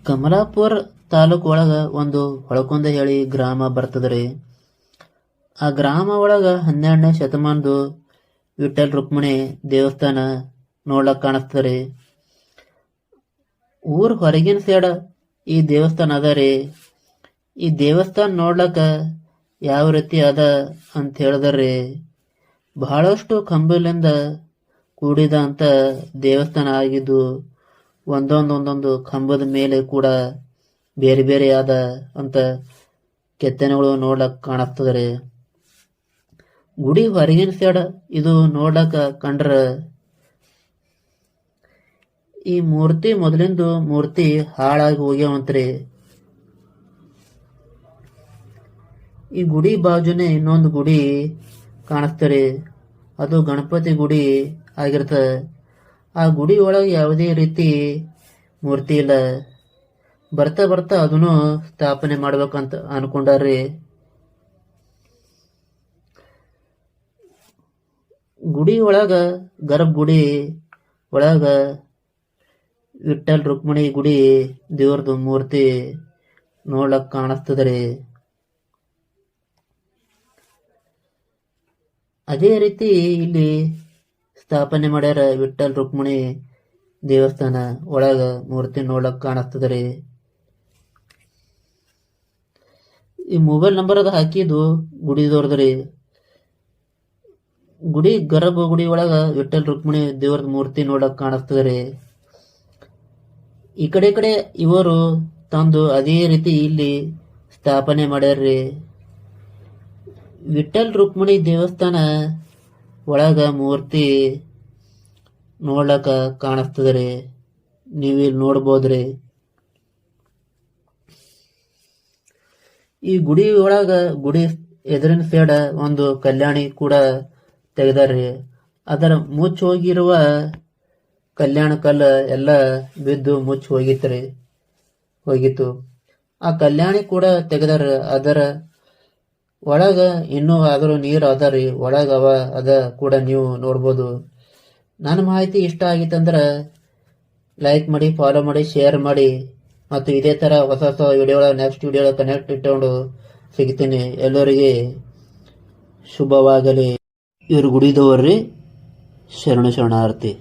ಕಮಲಾಪುರ ತಾಲೂಕು ಒಳಗ ಒಂದು ಹೊಳಕೊಂದ ಹೇಳಿ ಗ್ರಾಮ ಬರ್ತದ್ರಿ. ಆ ಗ್ರಾಮ ಒಳಗ 12ನೇ ಶತಮಾನದ ವಿಠಲ್ ರುಕ್ಮಿಣಿ ದೇವಸ್ಥಾನ ನೋಡ್ಲಕ್ ಕಾಣಿಸ್ತದ್ರಿ. ಊರ್ ಹೊರಗಿನ ಸೈಡ್ ಈ ದೇವಸ್ಥಾನ ಅದ ರೀ. ಈ ದೇವಸ್ಥಾನ ನೋಡ್ಲಕ್ಕ ಯಾವ ರೀತಿ ಅದ ಅಂತ ಹೇಳಿದ್ರಿ, ಬಹಳಷ್ಟು ಕಂಬಲಿಂದ ಕೂಡಿದ ಅಂತ ದೇವಸ್ಥಾನ ಆಗಿದ್ದು, ಒಂದೊಂದು ಕಂಬದ ಮೇಲೆ ಕೂಡ ಬೇರೆ ಬೇರೆ ಆದ ಅಂತ ಕೆತ್ತನೆಗಳು ನೋಡ್ಲಕ್ ಕಾಣಿಸ್ತದ್ರಿ. ಗುಡಿ ಹೊರಗಿನ ಸೈಡ್ ಇದು ನೋಡ್ಲಕ್ಕ ಕಂಡ್ರ ಈ ಮೂರ್ತಿ ಮೊದಲಿಂದು ಮೂರ್ತಿ ಹಾಳಾಗಿ ಹೋಗ್ಯಾವಂತ್ರಿ. ಈ ಗುಡಿ ಬಾಜುನೇ ಇನ್ನೊಂದು ಗುಡಿ ಕಾಣಿಸ್ತರಿ, ಅದು ಗಣಪತಿ ಗುಡಿ ಆಗಿರ್ತ. ಆ ಗುಡಿ ಒಳಗೆ ಯಾವುದೇ ರೀತಿ ಮೂರ್ತಿ ಇಲ್ಲ. ಬರ್ತಾ ಬರ್ತಾ ಅದನ್ನು ಸ್ಥಾಪನೆ ಮಾಡ್ಬೇಕಂತ ಅನ್ಕೊಂಡಾರ್ರಿ. ಗುಡಿ ಒಳಗ ಗರ್ಭ ಗುಡಿ ಒಳಗ ವಿಠಲ್ ರುಕ್ಮಿಣಿ ಗುಡಿ ದೇವ್ರದು ಮೂರ್ತಿ ನೋಡ್ಲಕ್ ಕಾಣಿಸ್ತದ್ರಿ. ಅದೇ ರೀತಿ ಇಲ್ಲಿ ಸ್ಥಾಪನೆ ಮಾಡ್ಯಾರ ವಿಠಲ್ ರುಕ್ಮಿಣಿ ದೇವಸ್ಥಾನ ಒಳಗ ಮೂರ್ತಿ ನೋಡ್ಲಕ್ ಕಾಣಿಸ್ತದ್ರಿ. ಈ ಮೊಬೈಲ್ ನಂಬರ್ ಅದ ಹಾಕಿದ್ದು ಗುಡಿದವ್ರದ್ರಿ. ಗುಡಿ ಗರ್ಭ ಗುಡಿ ಒಳಗ ವಿಠಲ್ ರುಕ್ಮಿಣಿ ದೇವ್ರದ ಮೂರ್ತಿ ನೋಡಕ್ ಕಾಣಿಸ್ತದ್ರಿ. ಈ ಕಡೆ ಇವರು ತಂದು ಅದೇ ರೀತಿ ಇಲ್ಲಿ ಸ್ಥಾಪನೆ ಮಾಡ್ಯಾರ್ರಿ. ವಿಠಲ್ ರುಕ್ಮಿಣಿ ದೇವಸ್ಥಾನ ಒಳಗ ಮೂರ್ತಿ ನೋಡ್ಲಕ್ಕ ಕಾಣಿಸ್ತದ್ರಿ. ನೀವಿಲ್ಲಿ ನೋಡ್ಬೋದ್ರಿ. ಈ ಗುಡಿ ಒಳಗ ಗುಡಿ ಎದುರಿನ ಸೈಡ್ ಒಂದು ಕಲ್ಯಾಣಿ ಕೂಡ ತೆಗೆದಾರ್ರಿ. ಅದರ ಮುಚ್ಚ ಹೋಗಿರುವ ಕಲ್ಯಾಣ ಕಲ್ಲ ಎಲ್ಲ ಬಿದ್ದು ಮುಚ್ಚ ಹೋಗಿತ್ತು. ಆ ಕಲ್ಯಾಣಿ ಕೂಡ ತೆಗೆದಾರ. ಅದರ ಒಳಗ ಇನ್ನೂ ಆದರೂ ನೀರು ಅದರಿ, ಒಳಗ ಅದ ಕೂಡ ನೀವು ನೋಡ್ಬೋದು. ನನ್ನ ಮಾಹಿತಿ ಇಷ್ಟ ಆಗಿತ್ತಂದ್ರ ಲೈಕ್ ಮಾಡಿ, ಫಾಲೋ ಮಾಡಿ, ಶೇರ್ ಮಾಡಿ. ಮತ್ತು ಇದೇ ತರ ಹೊಸ ವಿಡಿಯೋಗಳ ನೆಕ್ಸ್ಟ್ ವಿಡಿಯೋ ಕನೆಕ್ಟ್ ಇಟ್ಕೊಂಡು ಸಿಗ್ತೀನಿ. ಎಲ್ಲರಿಗೆ ಶುಭವಾಗಲಿ. ಇವ್ರು ಗುಡಿದವ್ರಿ. ಶರಣಾರ್ಥಿ.